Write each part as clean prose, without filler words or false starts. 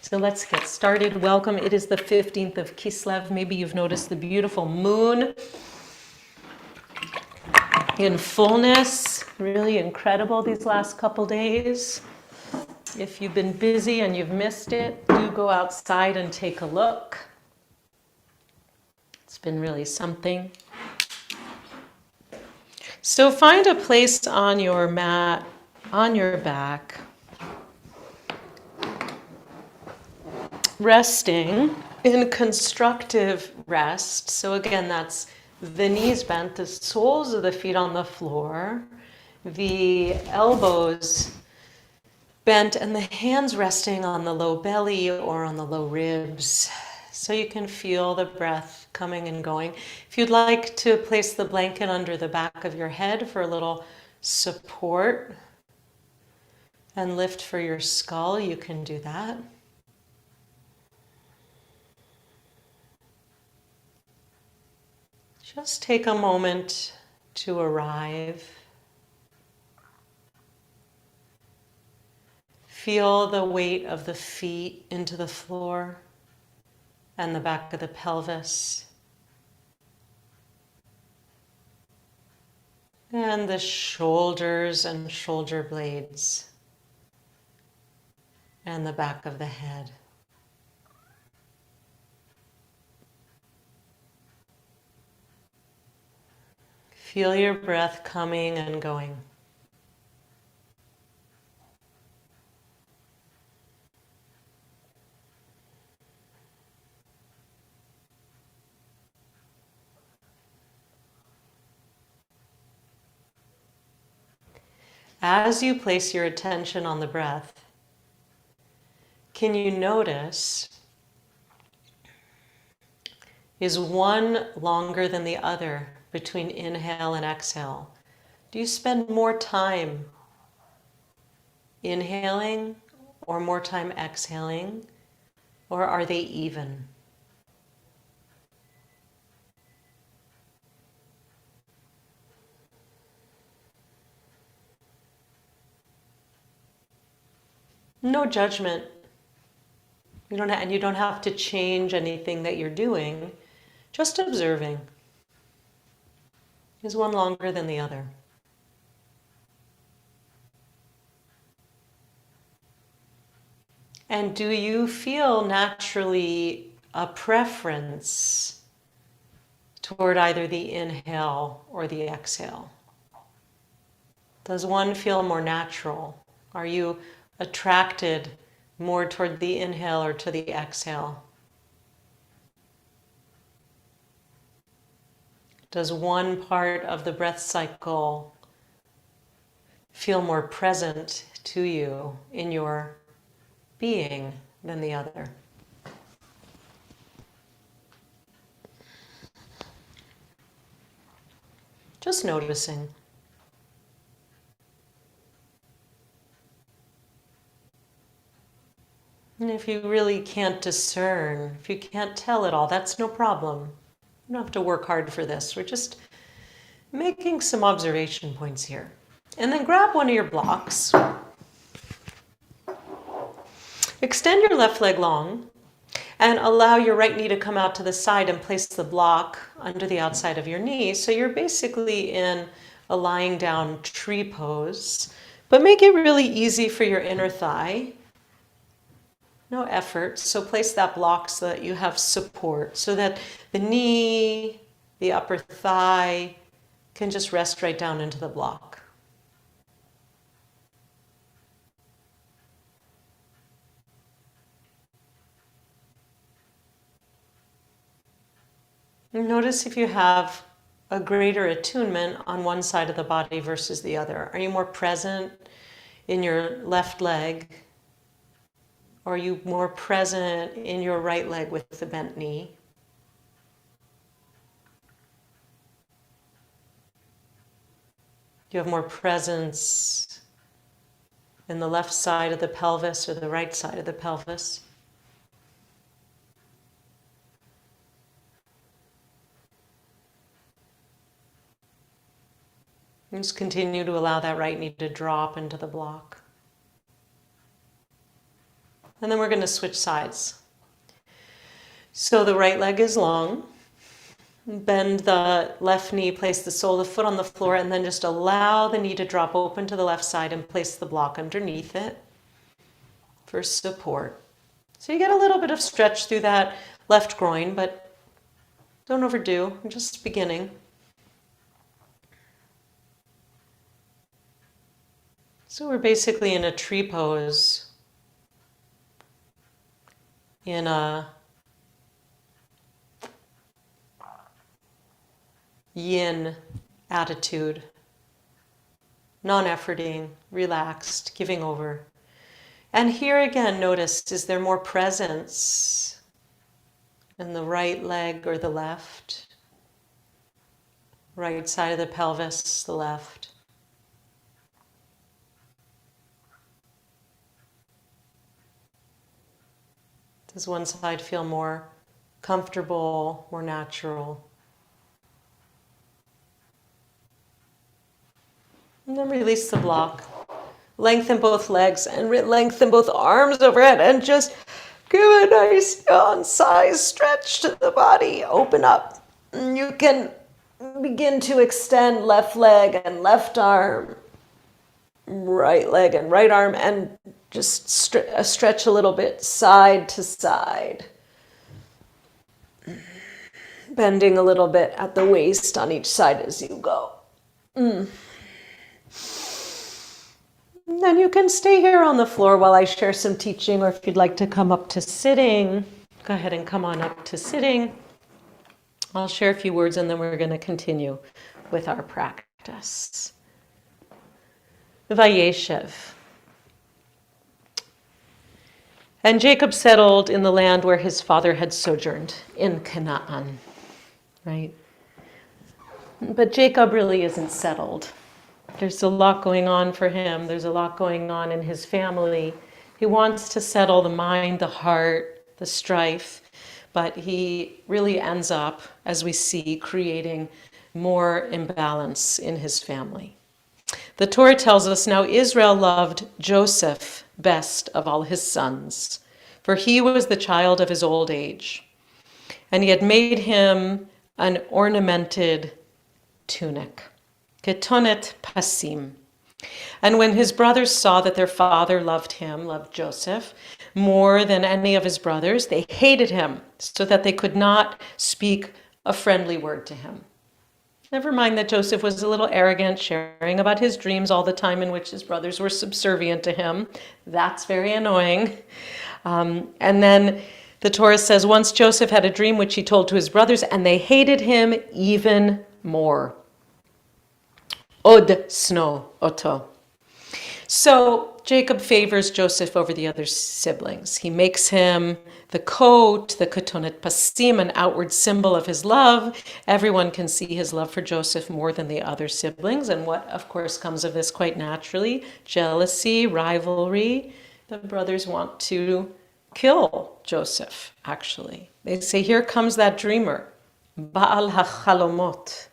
So let's get started. Welcome. It is the 15th of Kislev. Maybe you've noticed the beautiful moon in fullness. Really incredible these last couple days. If you've been busy and you've missed it, do go outside and take a look. It's been really something. So find a place on your mat, on your back, resting in constructive rest. So again, that's the knees bent, the soles of the feet on the floor, the elbows bent, and the hands resting on the low belly or on the low ribs. So you can feel the breath coming and going. If you'd like to place the blanket under the back of your head for a little support and lift for your skull, you can do that. Just take a moment to arrive. Feel the weight of the feet into the floor and the back of the pelvis. And the shoulders and shoulder blades and the back of the head. Feel your breath coming and going. As you place your attention on the breath, can you notice, is one longer than the other between inhale and exhale? Do you spend more time inhaling or more time exhaling, or are they even? No judgment. And you don't have to change anything that you're doing, just observing. Is one longer than the other? And do you feel naturally a preference toward either the inhale or the exhale? Does one feel more natural? Are you attracted more toward the inhale or to the exhale? Does one part of the breath cycle feel more present to you in your being than the other? Just noticing. And if you really can't discern, if you can't tell it all, that's no problem. You don't have to work hard for this. We're just making some observation points here. And then grab one of your blocks. Extend your left leg long and allow your right knee to come out to the side and place the block under the outside of your knee. So you're basically in a lying down tree pose, but make it really easy for your inner thigh. No effort. So place that block so that you have support, so that the knee, the upper thigh can just rest right down into the block. Notice if you have a greater attunement on one side of the body versus the other. Are you more present in your left leg? Or are you more present in your right leg with the bent knee? Do you have more presence in the left side of the pelvis or the right side of the pelvis? And just continue to allow that right knee to drop into the block. And then we're going to switch sides. So the right leg is long. Bend the left knee, place the sole of the foot on the floor, and then just allow the knee to drop open to the left side and place the block underneath it for support. So you get a little bit of stretch through that left groin, but don't overdo. We're just beginning. So we're basically in a tree pose, in a yin attitude, non-efforting, relaxed, giving over. And here again, notice, is there more presence in the right leg or the left? Right side of the pelvis, the left. Does one side feel more comfortable, more natural? And then release the block. Lengthen both legs and lengthen both arms overhead and just give a nice on-size stretch to the body. Open up. And you can begin to extend left leg and left arm, right leg and right arm, and just stretch a little bit side to side. Bending a little bit at the waist on each side as you go. Then you can stay here on the floor while I share some teaching, or if you'd like to come up to sitting, go ahead and come on up to sitting. I'll share a few words and then we're going to continue with our practice. Vayeshev. And Jacob settled in the land where his father had sojourned, in Canaan, right? But Jacob really isn't settled. There's a lot going on for him. There's a lot going on in his family. He wants to settle the mind, the heart, the strife, but he really ends up, as we see, creating more imbalance in his family. The Torah tells us, now Israel loved Joseph best of all his sons, for he was the child of his old age, and he had made him an ornamented tunic. Ketonet pasim. And when his brothers saw that their father loved Joseph, more than any of his brothers, they hated him so that they could not speak a friendly word to him. Never mind that Joseph was a little arrogant, sharing about his dreams all the time in which his brothers were subservient to him. That's very annoying. And then the Torah says, once Joseph had a dream which he told to his brothers, and they hated him even more. Od sno oto. So Jacob favors Joseph over the other siblings. He makes him the coat, the ketonet pasim, an outward symbol of his love. Everyone can see his love for Joseph more than the other siblings. And what, of course, comes of this quite naturally? Jealousy, rivalry. The brothers want to kill Joseph, actually. They say, here comes that dreamer, Baal HaChalomot.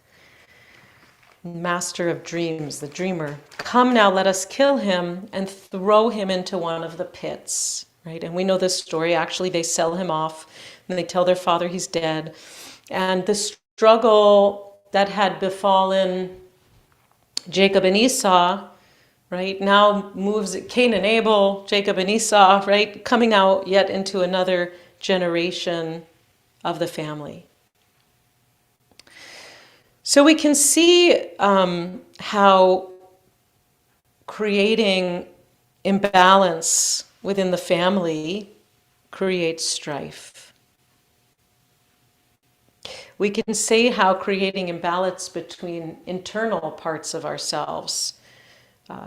Master of dreams, the dreamer. Come now, let us kill him and throw him into one of the pits, right? And we know this story. Actually, they sell him off and they tell their father he's dead. And the struggle that had befallen Jacob and Esau, right, now moves Cain and Abel, Jacob and Esau, right, coming out yet into another generation of the family. So we can see how creating imbalance within the family creates strife. We can see how creating imbalance between internal parts of ourselves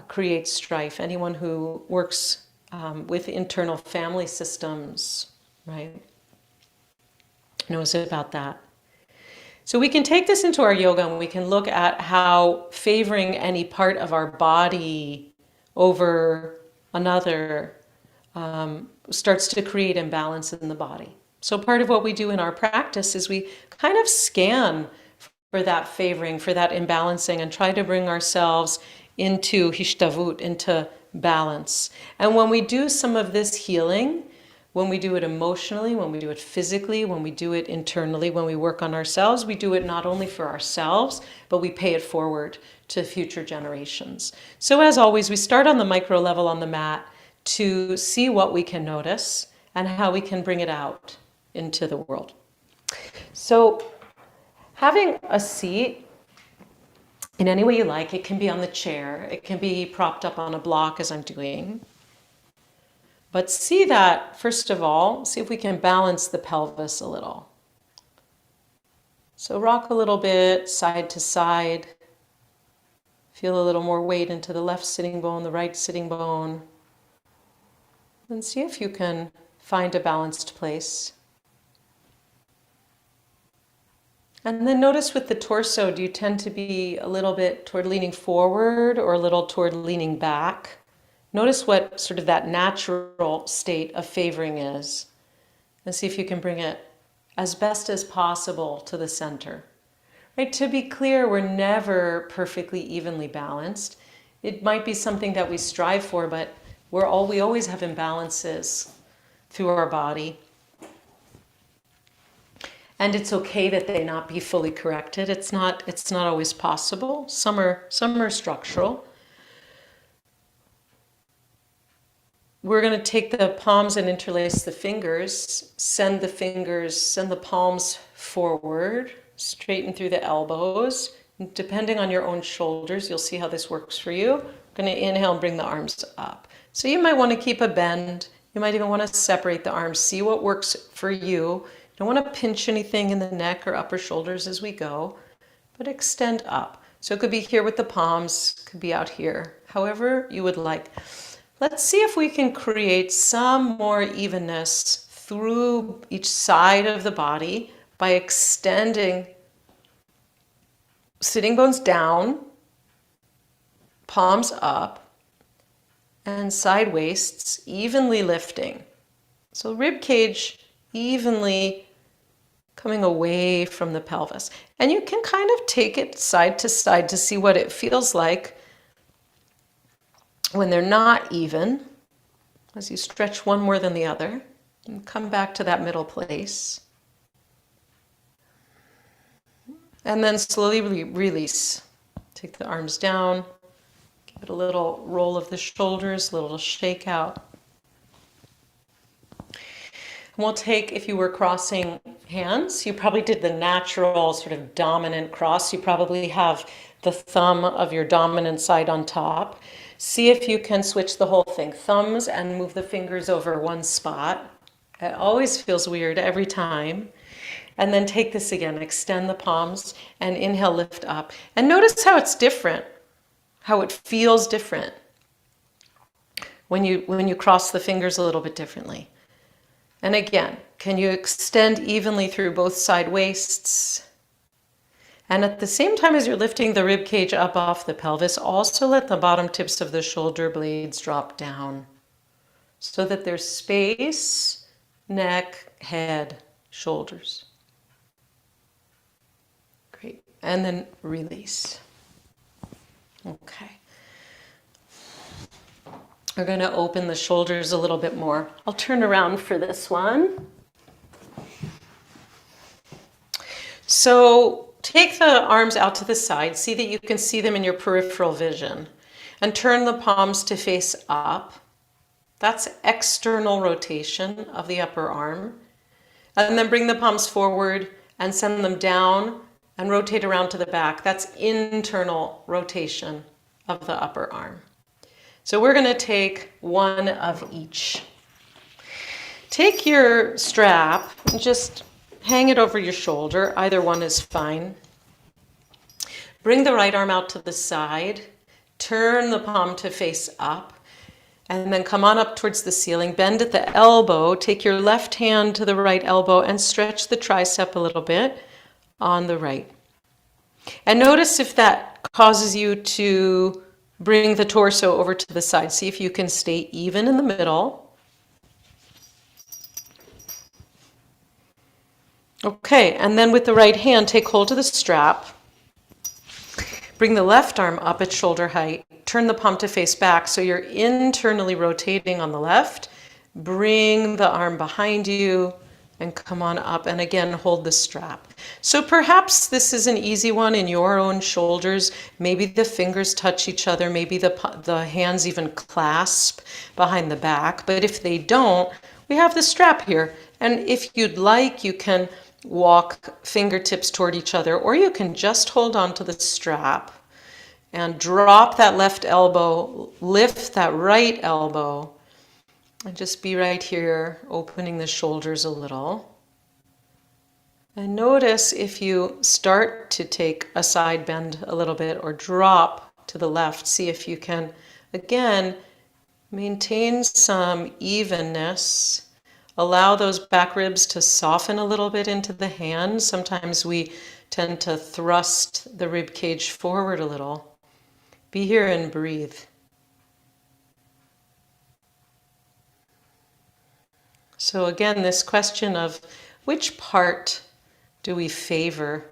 creates strife. Anyone who works with internal family systems, right, knows about that. So we can take this into our yoga and we can look at how favoring any part of our body over another starts to create imbalance in the body. So part of what we do in our practice is we kind of scan for that favoring, for that imbalancing, and try to bring ourselves into hishtavut, into balance. And when we do some of this healing, when we do it emotionally, when we do it physically, when we do it internally, when we work on ourselves, we do it not only for ourselves, but we pay it forward to future generations. So as always, we start on the micro level on the mat to see what we can notice and how we can bring it out into the world. So having a seat in any way you like, it can be on the chair, it can be propped up on a block as I'm doing. But see that, first of all, see if we can balance the pelvis a little. So rock a little bit side to side. Feel a little more weight into the left sitting bone, the right sitting bone. And see if you can find a balanced place. And then notice with the torso, do you tend to be a little bit toward leaning forward or a little toward leaning back? Notice what sort of that natural state of favoring is, and see if you can bring it as best as possible to the center. Right? To be clear, we're never perfectly evenly balanced. It might be something that we strive for, but we always have imbalances through our body. And it's okay that they not be fully corrected. It's not always possible. Some are structural. We're going to take the palms and interlace the fingers, send the palms forward, straighten through the elbows. Depending on your own shoulders, you'll see how this works for you. We're going to inhale and bring the arms up. So you might want to keep a bend. You might even want to separate the arms. See what works for you. Don't want to pinch anything in the neck or upper shoulders as we go, but extend up. So it could be here with the palms, could be out here, however you would like. Let's see if we can create some more evenness through each side of the body by extending sitting bones down, palms up, and side waists evenly lifting. So rib cage evenly coming away from the pelvis. And you can kind of take it side to side to see what it feels like when they're not even, as you stretch one more than the other, and come back to that middle place. And then slowly release. Take the arms down, give it a little roll of the shoulders, a little shake out. We'll take, if you were crossing hands, you probably did the natural sort of dominant cross. You probably have the thumb of your dominant side on top. See if you can switch the whole thing. Thumbs and move the fingers over one spot. It always feels weird every time. And then take this again, extend the palms and inhale, lift up. And notice how it's different, how it feels different when you cross the fingers a little bit differently. And again, can you extend evenly through both side waists? And at the same time as you're lifting the rib cage up off the pelvis, also let the bottom tips of the shoulder blades drop down so that there's space, neck, head, shoulders. Great. And then release. Okay. We're going to open the shoulders a little bit more. I'll turn around for this one. So take the arms out to the side. See that you can see them in your peripheral vision. And turn the palms to face up. That's external rotation of the upper arm. And then bring the palms forward and send them down and rotate around to the back. That's internal rotation of the upper arm. So we're going to take one of each. Take your strap and just hang it over your shoulder. Either one is fine. Bring the right arm out to the side. Turn the palm to face up. And then come on up towards the ceiling. Bend at the elbow. Take your left hand to the right elbow and stretch the tricep a little bit on the right. And notice if that causes you to bring the torso over to the side. See if you can stay even in the middle. Okay, and then with the right hand, take hold of the strap. Bring the left arm up at shoulder height. turn the palm to face back. So you're internally rotating on the left. Bring the arm behind you and come on up. And again, hold the strap. So perhaps this is an easy one in your own shoulders. Maybe the fingers touch each other. Maybe the hands even clasp behind the back. But if they don't, we have the strap here. And if you'd like, you can walk fingertips toward each other, or you can just hold on to the strap and drop that left elbow, lift that right elbow, and just be right here, opening the shoulders a little. And notice if you start to take a side bend a little bit or drop to the left, see if you can, again, maintain some evenness. Allow those back ribs to soften a little bit into the hands. Sometimes we tend to thrust the rib cage forward a little. Be here and breathe. So again, this question of which part do we favor?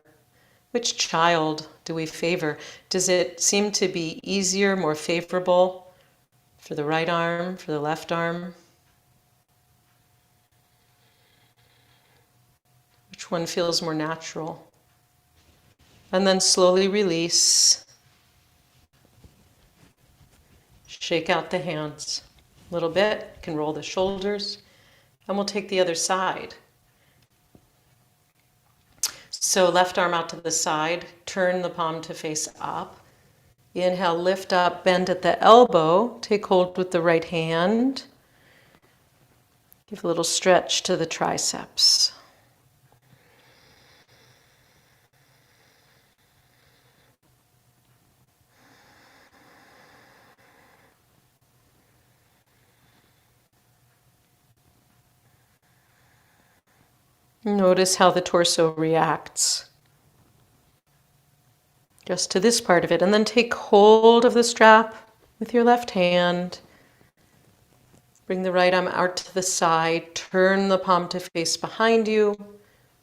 Which child do we favor? Does it seem to be easier, more favorable for the right arm, for the left arm? Which one feels more natural? And then slowly release. Shake out the hands a little bit. You can roll the shoulders. And we'll take the other side. So left arm out to the side. Turn the palm to face up. Inhale, lift up, bend at the elbow. Take hold with the right hand. Give a little stretch to the triceps. Notice how the torso reacts just to this part of it. And then take hold of the strap with your left hand. Bring the right arm out to the side. Turn the palm to face behind you.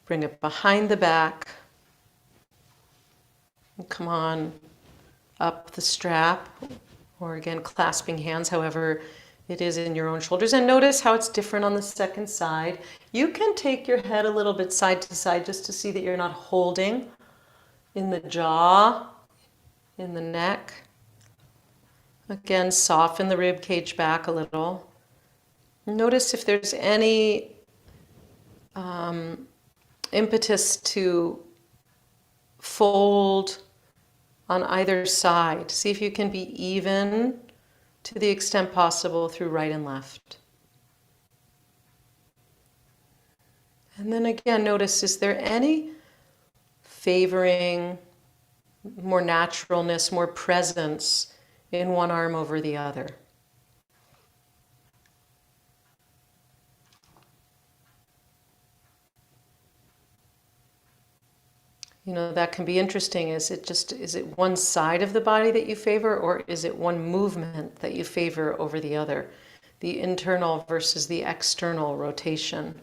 Bring it behind the back. And come on up the strap. Or again, clasping hands, however it is in your own shoulders. And notice how it's different on the second side. You can take your head a little bit side to side just to see that you're not holding in the jaw, in the neck. Again, soften the rib cage back a little. Notice if there's any impetus to fold on either side. See if you can be even to the extent possible through right and left. And then again, notice, is there any favoring, more naturalness, more presence in one arm over the other? You know, that can be interesting. Is it one side of the body that you favor, or is it one movement that you favor over the other? The internal versus the external rotation.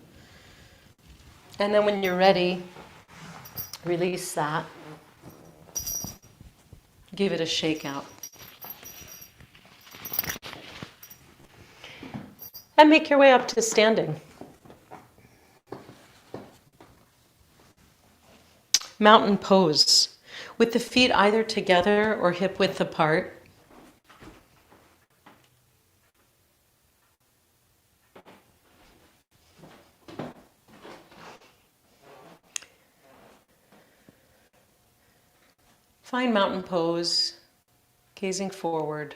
And then when you're ready, release that. Give it a shake out. And make your way up to standing. Mountain pose, with the feet either together or hip width apart. Find mountain pose, gazing forward.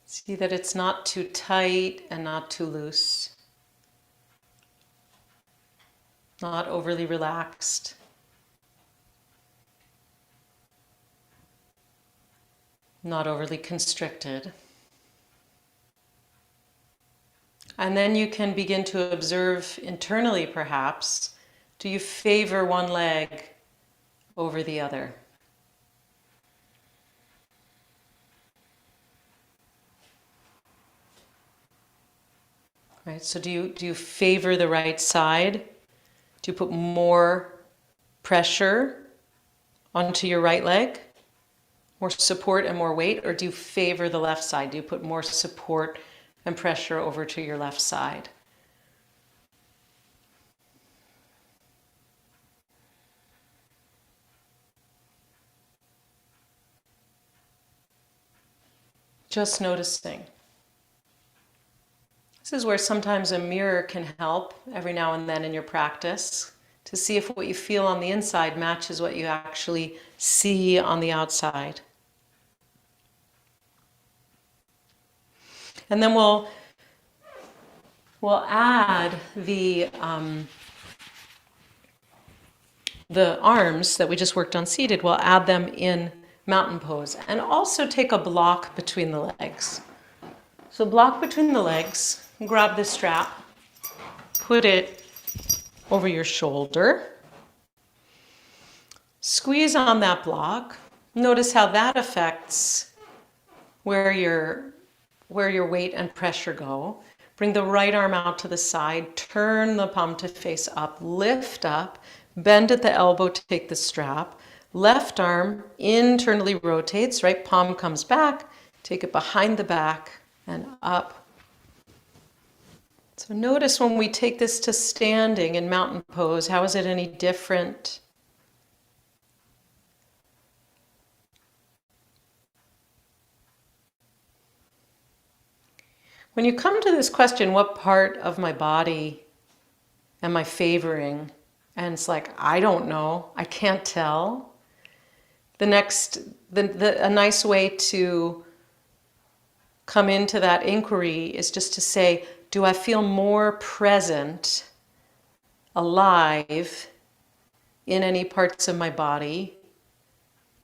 See that it's not too tight and not too loose. Not overly relaxed. Not overly constricted. And then you can begin to observe internally, perhaps, do you favor one leg over the other? Right, so do you favor the right side? Do you put more pressure onto your right leg? More support and more weight, or do you favor the left side? Do you put more support and pressure over to your left side? Just noticing. This is where sometimes a mirror can help every now and then in your practice to see if what you feel on the inside matches what you actually see on the outside. And then we'll add the arms that we just worked on seated. We'll add them in mountain pose, and also take a block between the legs. So block between the legs, grab the strap, put it over your shoulder, squeeze on that block. Notice how that affects where your weight and pressure go. Bring the right arm out to the side, turn the palm to face up, lift up, bend at the elbow to take the strap. Left arm internally rotates, right palm comes back, take it behind the back and up. So notice when we take this to standing in mountain pose, how is it any different? When you come to this question, what part of my body am I favoring? And it's like, I don't know, I can't tell. A nice way to come into that inquiry is just to say, do I feel more present, alive in any parts of my body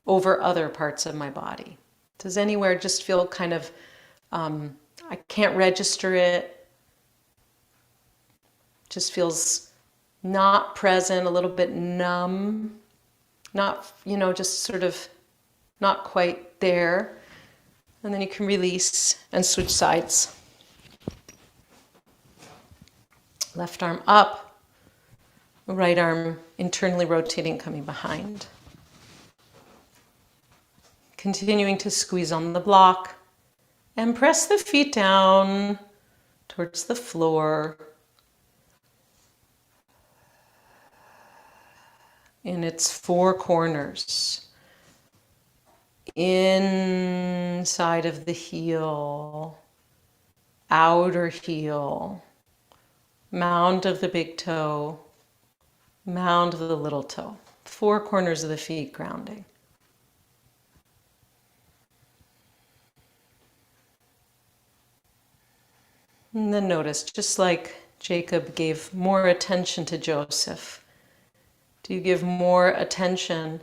over other parts of my body? Does anywhere just feel kind of, I can't register it, just feels not present, a little bit numb, not, just sort of not quite there. And then you can release and switch sides. Left arm up, right arm internally rotating, coming behind. Continuing to squeeze on the block and press the feet down towards the floor in its four corners. Inside of the heel, outer heel, mound of the big toe, mound of the little toe. Four corners of the feet grounding. And then notice, just like Jacob gave more attention to Joseph, do you give more attention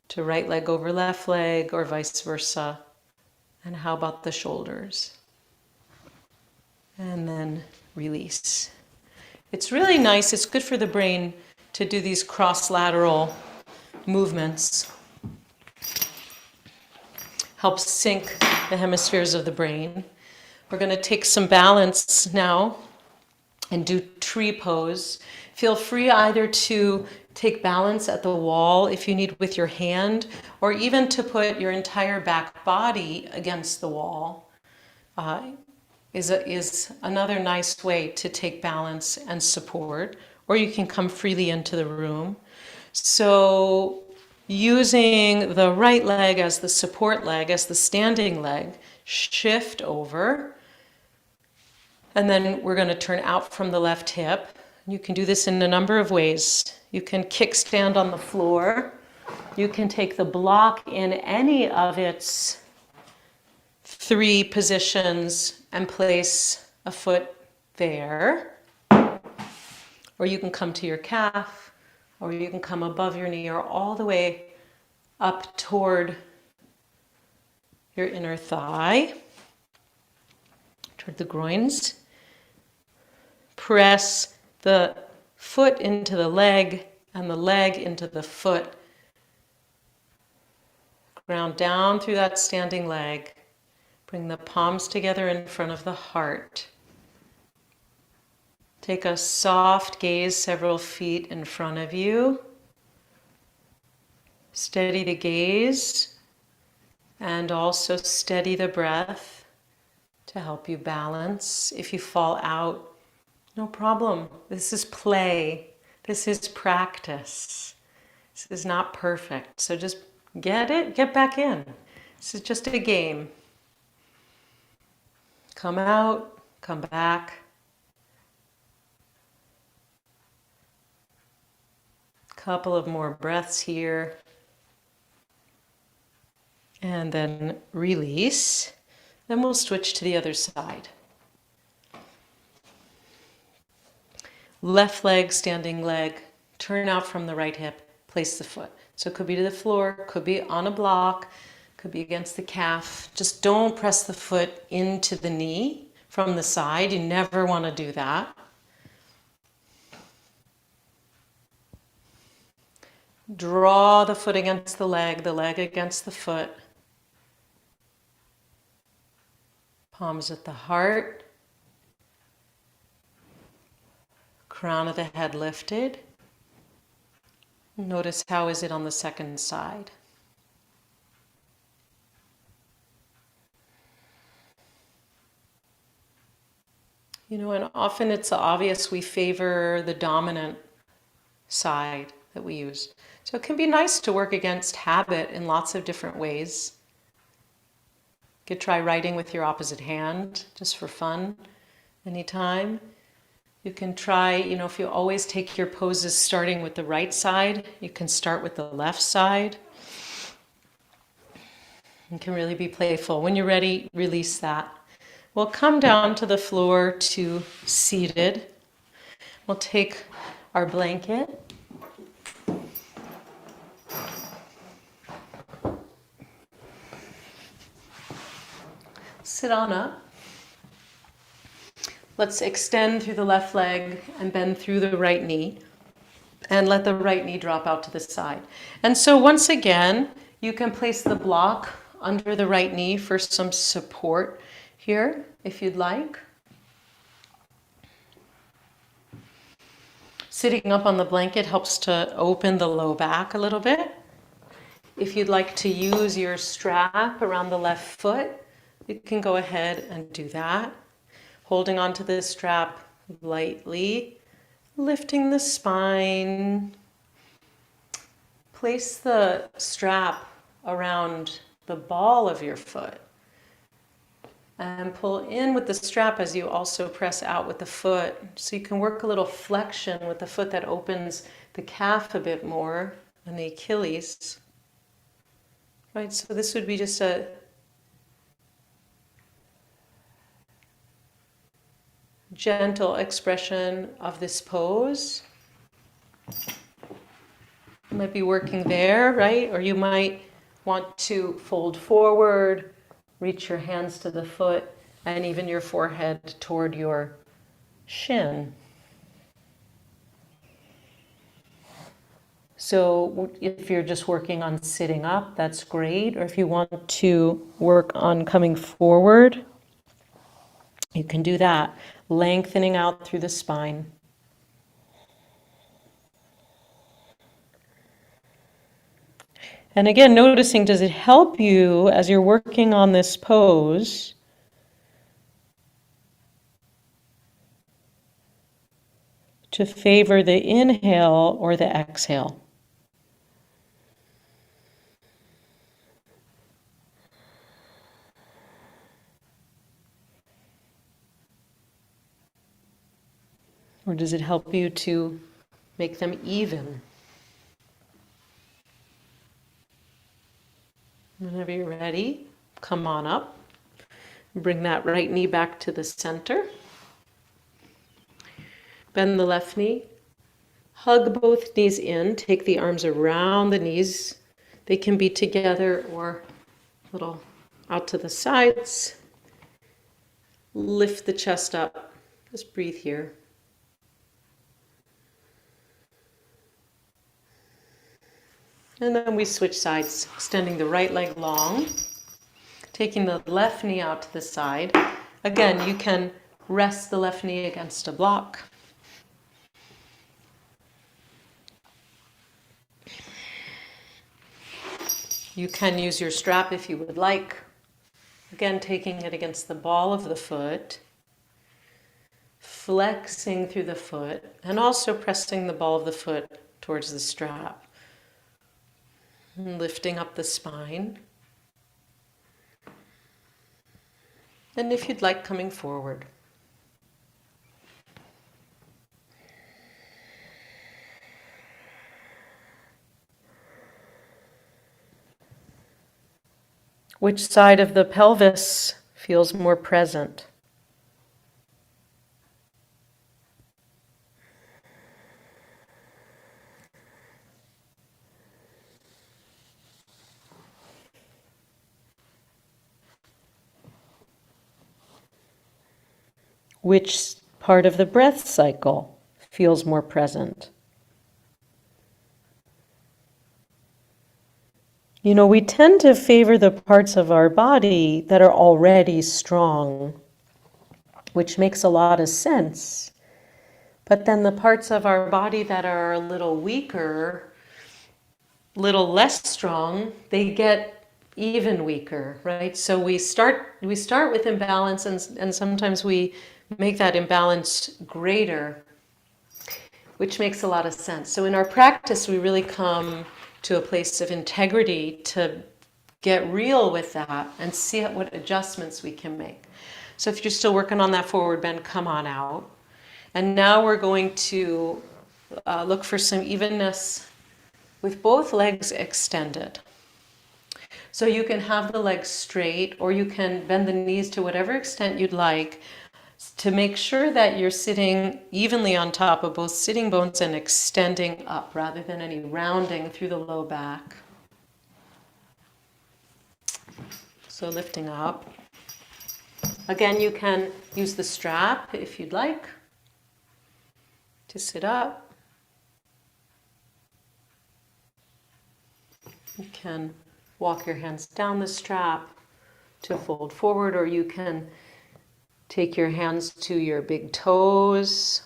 to right leg over left leg, or vice versa? And how about the shoulders? And then release. It's really nice, it's good for the brain to do these cross-lateral movements. Helps sync the hemispheres of the brain. We're going to take some balance now and do tree pose. Feel free either to take balance at the wall if you need with your hand, or even to put your entire back body against the wall. Is another nice way to take balance and support, or you can come freely into the room. So using the right leg as the support leg, as the standing leg, shift over. And then we're going to turn out from the left hip. You can do this in a number of ways. You can kickstand on the floor. You can take the block in any of its three positions and place a foot there. Or you can come to your calf, or you can come above your knee, or all the way up toward your inner thigh, toward the groins. Press the foot into the leg and the leg into the foot. Ground down through that standing leg. Bring the palms together in front of the heart. Take a soft gaze several feet in front of you. Steady the gaze and also steady the breath to help you balance. If you fall out, no problem. This is play. This is practice. This is not perfect. So just get back in. This is just a game. Come out, come back. Couple of more breaths here. And then release. Then we'll switch to the other side. Left leg, standing leg. Turn out from the right hip. Place the foot. So it could be to the floor, could be on a block, could be against the calf. Just don't press the foot into the knee from the side. You never want to do that. Draw the foot against the leg against the foot. Palms at the heart. Crown of the head lifted. Notice how is it on the second side. You know, and often it's obvious we favor the dominant side that we use. So it can be nice to work against habit in lots of different ways. You could try writing with your opposite hand, just for fun, anytime. You can try, if you always take your poses starting with the right side, you can start with the left side. You can really be playful. When you're ready, release that. We'll come down to the floor to seated. We'll take our blanket. Sit on up. Let's extend through the left leg and bend through the right knee. And let the right knee drop out to the side. And so once again, you can place the block under the right knee for some support here, if you'd like. Sitting up on the blanket helps to open the low back a little bit. If you'd like to use your strap around the left foot, you can go ahead and do that. Holding onto the strap lightly, lifting the spine. Place the strap around the ball of your foot. And pull in with the strap as you also press out with the foot. So you can work a little flexion with the foot that opens the calf a bit more and the Achilles. Right, so this would be just a gentle expression of this pose. You might be working there, right? Or you might want to fold forward, reach your hands to the foot, and even your forehead toward your shin. So if you're just working on sitting up, that's great. Or if you want to work on coming forward, you can do that, lengthening out through the spine. And again, noticing, does it help you as you're working on this pose to favor the inhale or the exhale? Or does it help you to make them even? Whenever you're ready, come on up. Bring that right knee back to the center. Bend the left knee. Hug both knees in. Take the arms around the knees. They can be together or a little out to the sides. Lift the chest up. Just breathe here. And then we switch sides, extending the right leg long, taking the left knee out to the side. Again, you can rest the left knee against a block. You can use your strap if you would like. Again, taking it against the ball of the foot, flexing through the foot, and also pressing the ball of the foot towards the strap. And lifting up the spine. And if you'd like, coming forward. Which side of the pelvis feels more present? Which part of the breath cycle feels more present? You know, we tend to favor the parts of our body that are already strong, which makes a lot of sense. But then the parts of our body that are a little weaker, little less strong, they get even weaker, right? So we start with imbalance, and sometimes we make that imbalance greater, which makes a lot of sense. So in our practice, we really come to a place of integrity to get real with that and see what adjustments we can make. So if you're still working on that forward bend, come on out. And now we're going to look for some evenness with both legs extended. So you can have the legs straight, or you can bend the knees to whatever extent you'd like, to make sure that you're sitting evenly on top of both sitting bones and extending up rather than any rounding through the low back. So lifting up. Again, you can use the strap if you'd like to sit up. You can walk your hands down the strap to fold forward, or you can take your hands to your big toes,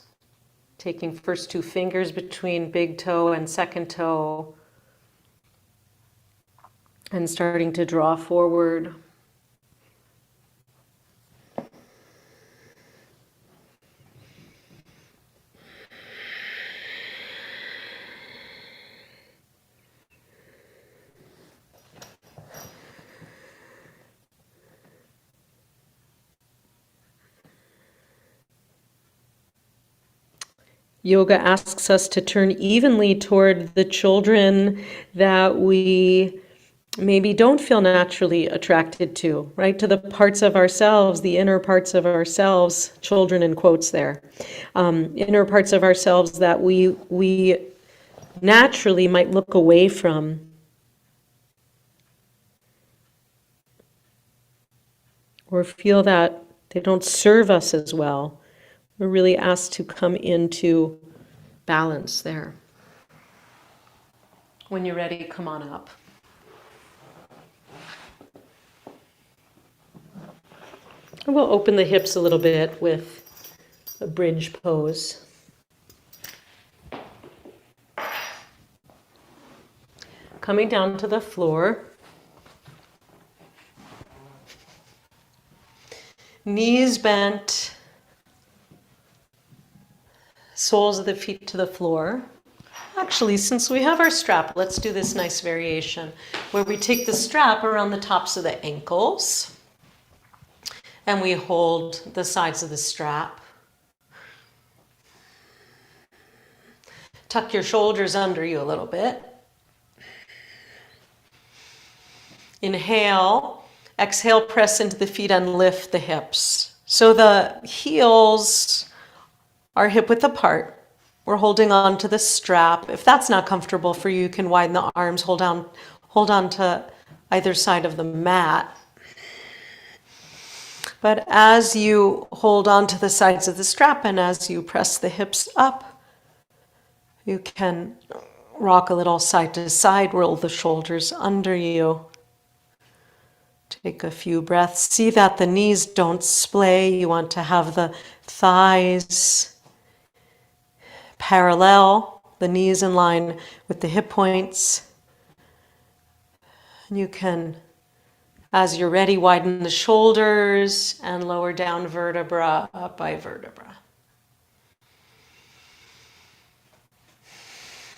taking first two fingers between big toe and second toe, and starting to draw forward. Yoga asks us to turn evenly toward the children that we maybe don't feel naturally attracted to, right? To the parts of ourselves, the inner parts of ourselves, children in quotes there, inner parts of ourselves that we naturally might look away from. Or feel that they don't serve us as well. We're really asked to come into balance there. When you're ready, come on up. And we'll open the hips a little bit with a bridge pose. Coming down to the floor. Knees bent. Soles of the feet to the floor. Actually, since we have our strap, let's do this nice variation where we take the strap around the tops of the ankles and we hold the sides of the strap. Tuck your shoulders under you a little bit. Inhale, exhale, press into the feet and lift the hips. So the heels are hip width apart. We're holding on to the strap. If that's not comfortable for you, you can widen the arms, hold on to either side of the mat. But as you hold on to the sides of the strap and as you press the hips up, you can rock a little side to side, roll the shoulders under you. Take a few breaths. See that the knees don't splay. You want to have the thighs parallel, the knees in line with the hip points. And you can, as you're ready, widen the shoulders and lower down vertebra up by vertebra.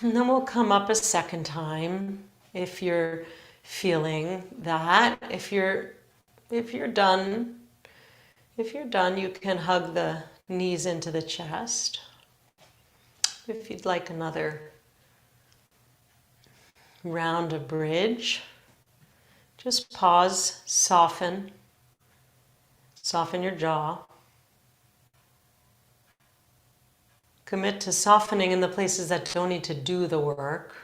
And then we'll come up a second time if you're feeling that. If you're done, you can hug the knees into the chest. If you'd like another round of bridge, just pause, soften your jaw. Commit to softening in the places that don't need to do the work.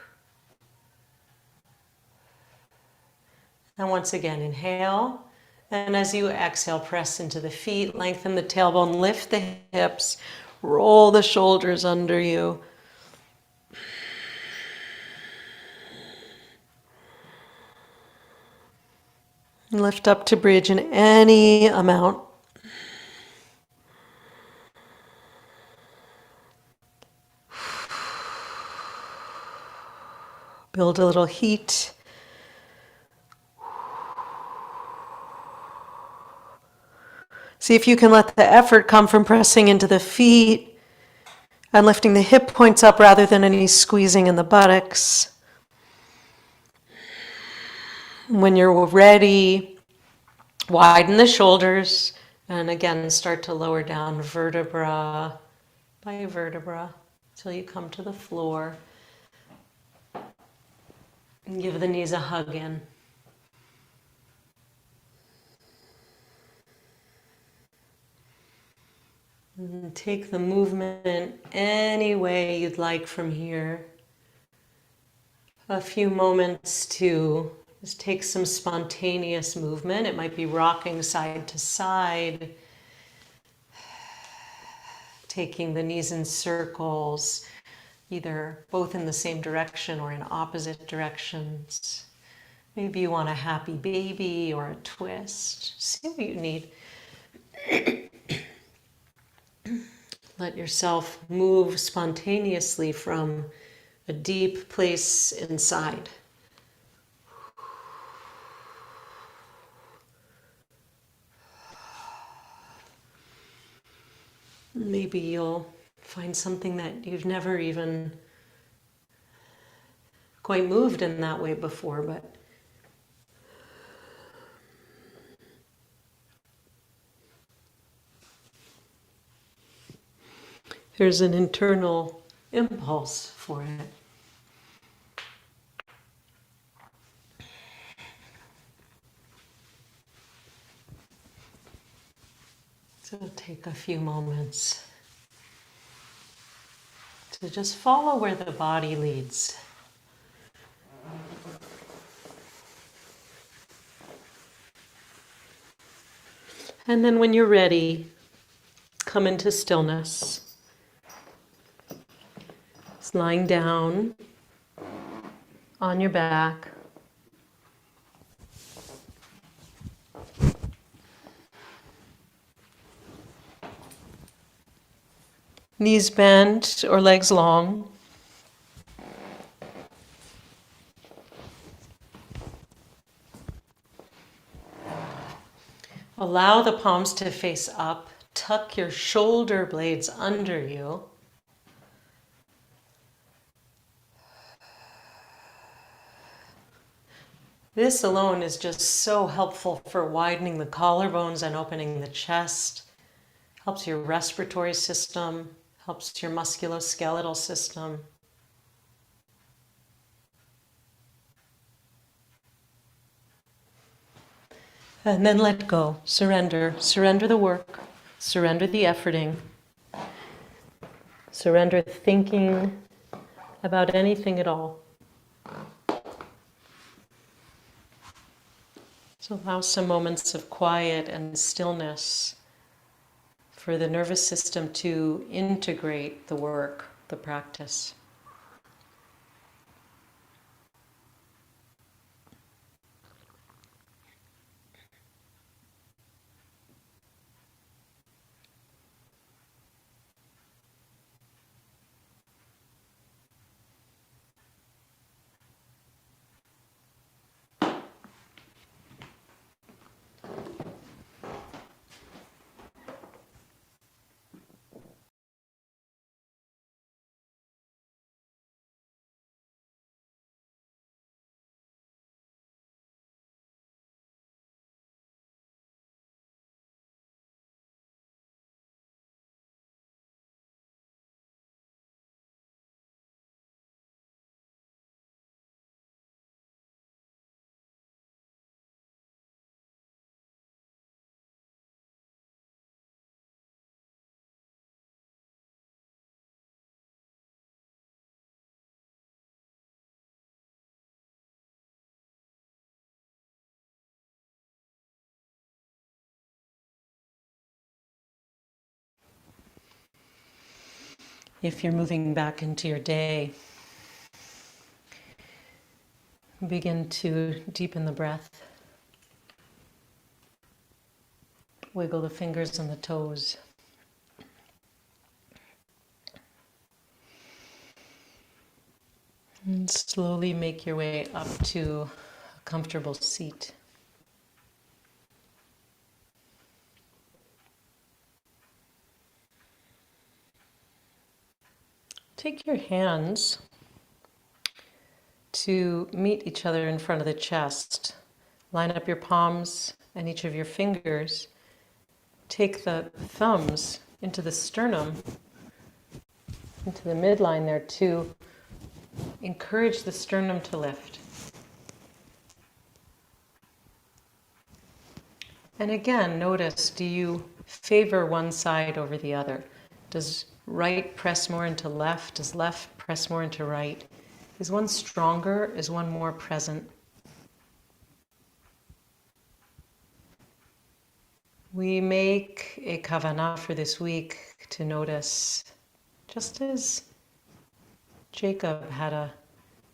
And once again, inhale. And as you exhale, press into the feet, lengthen the tailbone, lift the hips, roll the shoulders under you. Lift up to bridge in any amount. Build a little heat. See if you can let the effort come from pressing into the feet and lifting the hip points up rather than any squeezing in the buttocks. When you're ready, widen the shoulders and again start to lower down vertebra by vertebra until you come to the floor. And give the knees a hug in. And take the movement any way you'd like from here. A few moments to just take some spontaneous movement. It might be rocking side to side, taking the knees in circles, either both in the same direction or in opposite directions. Maybe you want a happy baby or a twist. See what you need. Let yourself move spontaneously from a deep place inside. Maybe you'll find something that you've never even quite moved in that way before, but there's an internal impulse for it. So take a few moments to just follow where the body leads. And then when you're ready, come into stillness. Just lying down on your back. Knees bent or legs long. Allow the palms to face up. Tuck your shoulder blades under you. This alone is just so helpful for widening the collarbones and opening the chest. Helps your respiratory system, helps your musculoskeletal system. And then let go, surrender. Surrender the work, surrender the efforting, surrender thinking about anything at all. So allow some moments of quiet and stillness for the nervous system to integrate the work, the practice. If you're moving back into your day, begin to deepen the breath. Wiggle the fingers and the toes. And slowly make your way up to a comfortable seat. Take your hands to meet each other in front of the chest. Line up your palms and each of your fingers. Take the thumbs into the sternum, into the midline there to encourage the sternum to lift. And again, notice, do you favor one side over the other? Does right press more into left? Does left press more into right? Is one stronger? Is one more present? We make a kavanah for this week to notice, just as Jacob had a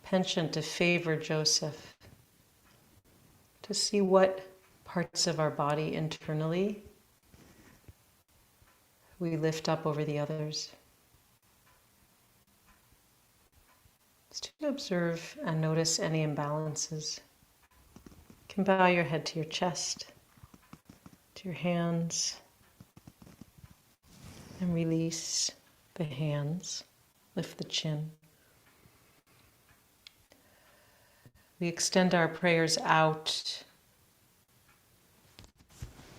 penchant to favor Joseph, to see what parts of our body internally we lift up over the others. Just to observe and notice any imbalances. You can bow your head to your chest, to your hands, and release the hands. Lift the chin. We extend our prayers out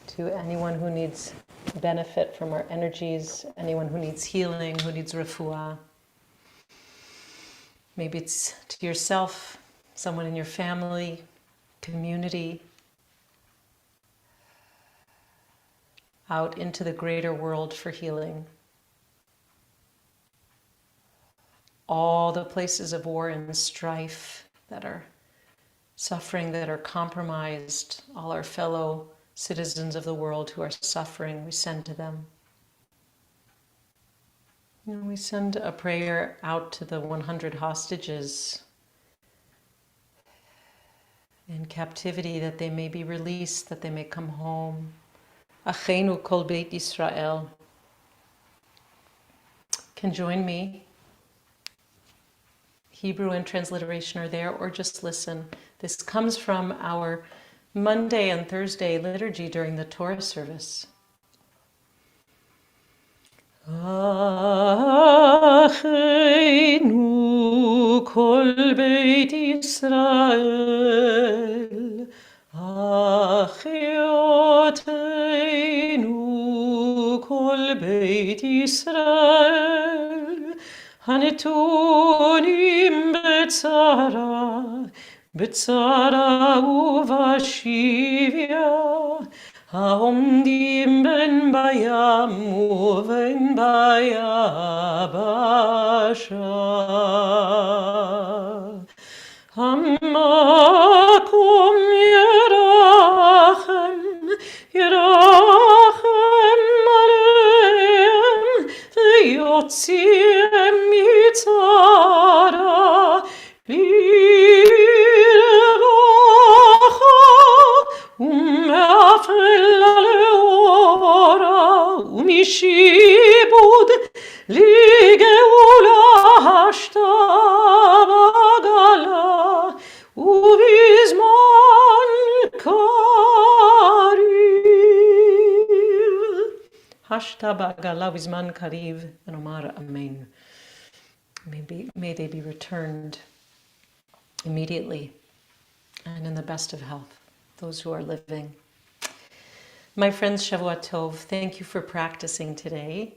to anyone who needs benefit from our energies, anyone who needs healing, who needs refuah. Maybe it's to yourself, someone in your family, community, out into the greater world for healing. All the places of war and strife that are suffering, that are compromised, all our fellow citizens of the world who are suffering, we send to them. And we send a prayer out to the 100 hostages in captivity, that they may be released, that they may come home. Achenu cultivate Israel. Can join me. Hebrew and transliteration are there, or just listen. This comes from our Monday and Thursday liturgy during the Torah service. Achenu kol beit Yisrael, Achioteinu kol beit Yisrael, Hanetunim betzara, betzara uvashivya, Haomdim ben bayam uven bayabasha. Hamakum yerachem aleim, veyotziem mitzara, Umishibud ligeula hashtabagala uvizman kariv. Hashtabagala uvizman kariv, and Omar Amen. May they be returned immediately and in the best of health, those who are living. My friends, Shavua Tov, thank you for practicing today.